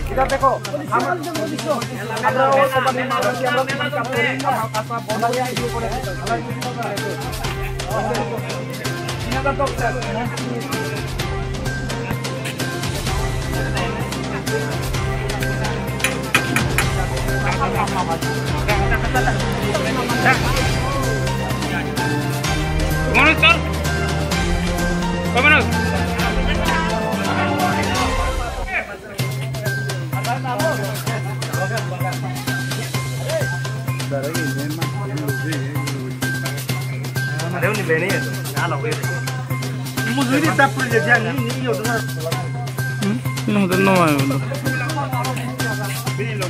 Kita teko, Vámonos, Carl. Vámonos. Ada ni beni itu, kalau itu. Musuh ini tak perlu jadi ini itu kan. No, no hay uno. Vino,